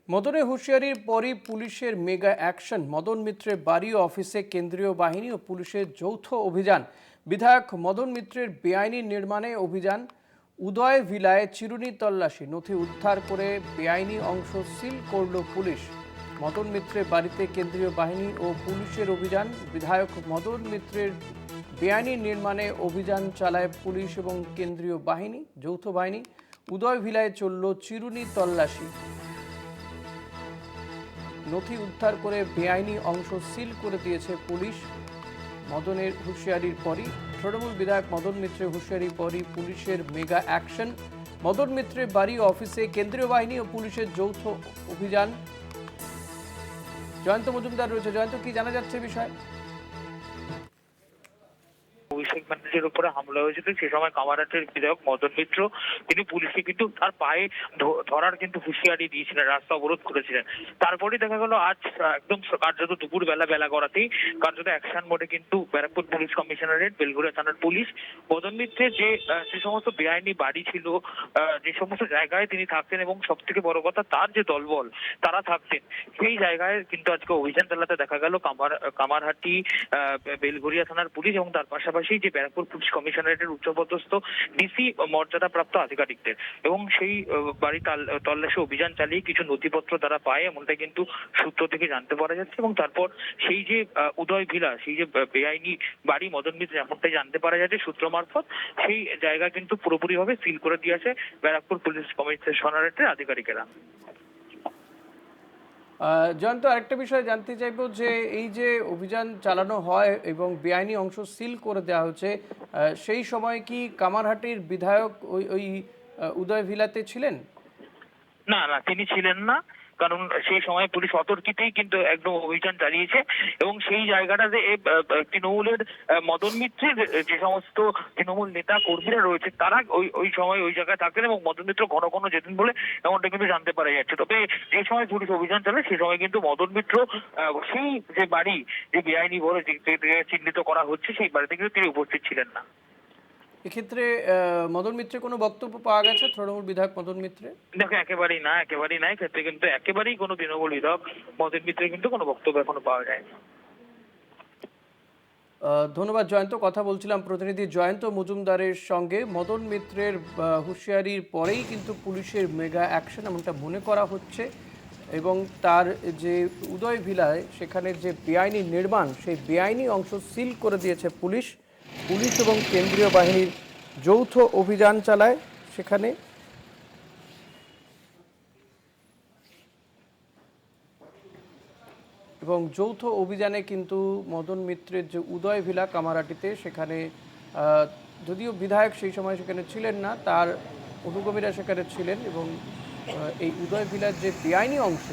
মদনে হুঁশিয়ারির পরই পুলিশের মেগা অ্যাকশন। মদন মিত্রের বাড়ি ও অফিসে কেন্দ্রীয় বাহিনী ও পুলিশের যৌথ অভিযান। বিধায়ক মদন মিত্রের বেআইনি নির্মাণে অভিযান। উদয় ভিলায় চিরুনি তল্লাশি, নথি উদ্ধার করে বেআইনি অংশ সিল করল পুলিশ। মদন মিত্রের বাড়িতে কেন্দ্রীয় বাহিনী ও পুলিশের অভিযান। বিধায়ক মদন মিত্রের বেআইনি নির্মাণে অভিযান চালায় পুলিশ এবং কেন্দ্রীয় বাহিনী, যৌথ বাহিনী। উদয় ভিলায় চলল চিরুনি তল্লাশি, নথি উদ্ধার করে বেআইনি অংশ সিল করে দিয়েছে পুলিশ। মদনের হুঁশিয়ারির পরই তৃণমূল বিধায়ক মদন মিত্রের হুঁশিয়ারির পরই পুলিশের মেগা অ্যাকশন। মদন মিত্রের বাড়ি ও অফিসে কেন্দ্রীয় বাহিনী ও পুলিশের যৌথ অভিযান। জয়ন্ত মজুমদার রয়েছে। জয়ন্ত, কি জানা যাচ্ছে বিষয়? অভিষেক ব্যানার্জির উপরে হামলা হয়েছিল, সে সময় কামারহাটির বিধায়ক মদন মিত্র তিনি পুলিশকে কিন্তু তার পায়ে ধরার কিন্তু হুঁশিয়ারি দিয়েছিলেন, রাস্তা অবরোধ করেছিলেন। তারপরে দেখা গেল আজ একদম কার্যত দুপুর বেলা করাতেই কার্যত অ্যাকশন মোডে কিন্তু ব্যারাকপুর পুলিশ কমিশনারেট, বেলঘরিয়া থানার পুলিশ মদন মিত্রের যে সমস্ত বেআইনি বাড়ি ছিল, যে সমস্ত জায়গায় তিনি থাকতেন এবং সব থেকে বড় কথা তার যে দলবল তারা থাকতেন, সেই জায়গায় কিন্তু আজকে অভিযান চালাতে দেখা গেল কামারহাটি বেলঘরিয়া থানার পুলিশ এবং তার পাশাপাশি যে ব্যারাকপুর পুলিশ কমিশনারেটের উচ্চপদস্থ ডিসি মর্যাদাপ্রাপ্ত আধিকারিকদের। এবং সেই বাড়ি তল্লাশি অভিযান চালিয়ে কিছু নথিপত্র তারা পায়, এমনটাই কিন্তু সূত্র থেকে জানতে পারা যাচ্ছে। এবং তারপর সেই যে উদয় ভিলা, সেই যে বেআইনি বাড়ি মদন মিত্র, এমনটাই জানতে পারা যাচ্ছে সূত্র মারফত, সেই জায়গা কিন্তু পুরোপুরিভাবে সিল করে দিয়েছে ব্যারাকপুর পুলিশ কমিশনারেটের আধিকারিকেরা। জয়ন্ত, আরেকটা বিষয় জানতে চাইবো যে এই যে অভিযান চালানো হয় এবং বেআইনি অংশ সিল করে দেওয়া হচ্ছে, সেই সময় কি কামারহাটির বিধায়ক ওই ওই উদয় ভিলাতে ছিলেন? না না, তিনি ছিলেন না, কারণ সেই সময় পুলিশ অতর্কিতেই কিন্তু একদম অভিযান চালিয়েছে। এবং সেই জায়গাটাতে তৃণমূলের মদন মিত্রের যে সমস্ত তৃণমূল নেতা কর্মীরা রয়েছে তারা ওই সময় ওই জায়গায় থাকেন এবং মদন মিত্র ঘন ঘন যেতেন বলে এমনটা কিন্তু জানতে পারা যাচ্ছে। তবে যে সময় পুলিশ অভিযান চালায় সেই সময় কিন্তু মদন মিত্র সেই যে বাড়ি, যে বেআইনি বলে চিহ্নিত করা হচ্ছে, সেই বাড়িতে কিন্তু তিনি উপস্থিত ছিলেন না। এক্ষেত্রে মদন মিত্রের কোনো বক্তব্য পাওয়া গেছে, তৃণমূল বিধায়ক মদন মিত্রের? দেখো, একেবারেই না, একেবারেই না। ক্ষেত্রে কিন্তু একেবারেই কোনো তৃণমূল বিধায়ক মদন মিত্রের কিন্তু কোনো বক্তব্য এখনো পাওয়া যায়নি। ধন্যবাদ জয়ন্ত। কথা বলছিলাম প্রতিনিধি জয়ন্ত মজুমদারের সঙ্গে। মদন মিত্রের হুঁশিয়ারির পরেই কিন্তু পুলিশের মেগা অ্যাকশন এমনটা মনে করা হচ্ছে। এবং তার যে উদয় ভিলায় সেখানে যে বেআইনি নির্মাণ, সেই বেআইনি অংশ সিল করে দিয়েছে পুলিশ। পুলিশ এবং কেন্দ্রীয় বাহিনীর যৌথ অভিযান চালায় সেখানে। এবং যৌথ অভিযানে কিন্তু মদন মিত্রের যে উদয় ভিলা কামারহাটিতে, সেখানে যদিও বিধায়ক সেই সময় সেখানে ছিলেন না, তার অনুগামীরা সেখানে ছিলেন। এবং এই উদয় ভিলার যে বেআইনি অংশ,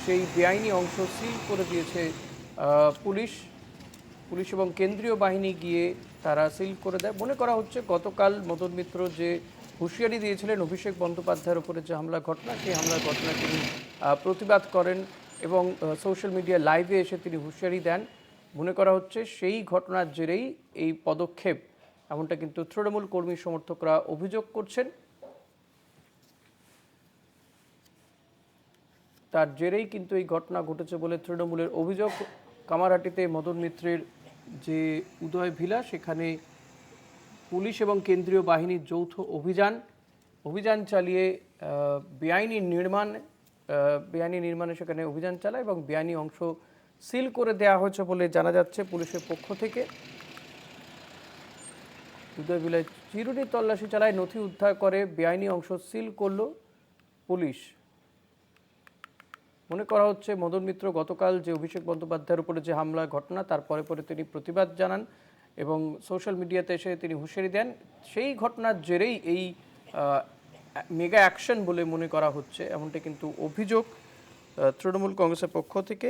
সেই বেআইনি অংশ সিল করে দিয়েছে পুলিশ। পুলিশ এবং কেন্দ্রীয় বাহিনী গিয়ে তারা সিল করে দেয়। মনে করা হচ্ছে গতকাল মদন মিত্র যে হুঁশিয়ারি দিয়েছিলেন অভিষেক বন্দ্যোপাধ্যায়ের উপরে যে হামলার ঘটনা, সেই হামলার ঘটনা তিনি প্রতিবাদ করেন এবং সোশ্যাল মিডিয়া লাইভে এসে তিনি হুঁশিয়ারি দেন। মনে করা হচ্ছে সেই ঘটনার জেরেই এই পদক্ষেপ, এমনটা কিন্তু তৃণমূল কর্মী সমর্থকরা অভিযোগ করছেন। তার জেরেই কিন্তু এই ঘটনা ঘটেছে বলে তৃণমূলের অভিযোগ। কামারহাটিতে মদন মিত্রের যে উদয় ভিলা, সেখানে পুলিশ এবং কেন্দ্রীয় বাহিনীর যৌথ অভিযান চালিয়ে বেআইনি নির্মাণে সেখানে অভিযান চালায় এবং বেআইনি অংশ সিল করে দেওয়া হয়েছে বলে জানা যাচ্ছে পুলিশের পক্ষ থেকে। উদয় ভিলায় চিরুনি তল্লাশি চালায়, নথি উদ্ধার করে বেআইনি অংশ সিল করল পুলিশ। মনে করা হচ্ছে মদন মিত্র গতকাল যে অভিষেক বন্দ্যোপাধ্যায়ের উপরে যে হামলার ঘটনা, তারপরে তিনি প্রতিবাদ জানান এবং সোশ্যাল মিডিয়াতে এসে তিনি হুঁশিয়ারি দেন। সেই ঘটনার জেরেই এই মেগা অ্যাকশন বলে মনে করা হচ্ছে, এমনটা কিন্তু অভিযোগ তৃণমূল কংগ্রেসের পক্ষ থেকে।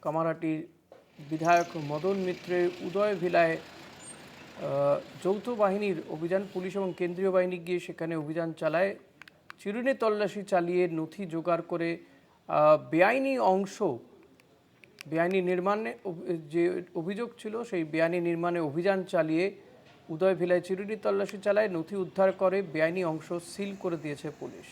কামারহাটির বিধায়ক মদন মিত্রের উদয় ভিলায় যৌথ বাহিনীর অভিযান, পুলিশ এবং কেন্দ্রীয় বাহিনী গিয়ে সেখানে অভিযান চালায়। চিরুনি তল্লাশি চালিয়ে নথি জোগাড় করে বেআইনি নির্মাণে যে অভিযোগ ছিল, সেই বেআইনি নির্মাণে অভিযান চালিয়ে উদয় ভিলায় চিরুনি তল্লাশি চালায়, নথি উদ্ধার করে, বেআইনি অংশ সিল করে দিয়েছে পুলিশ।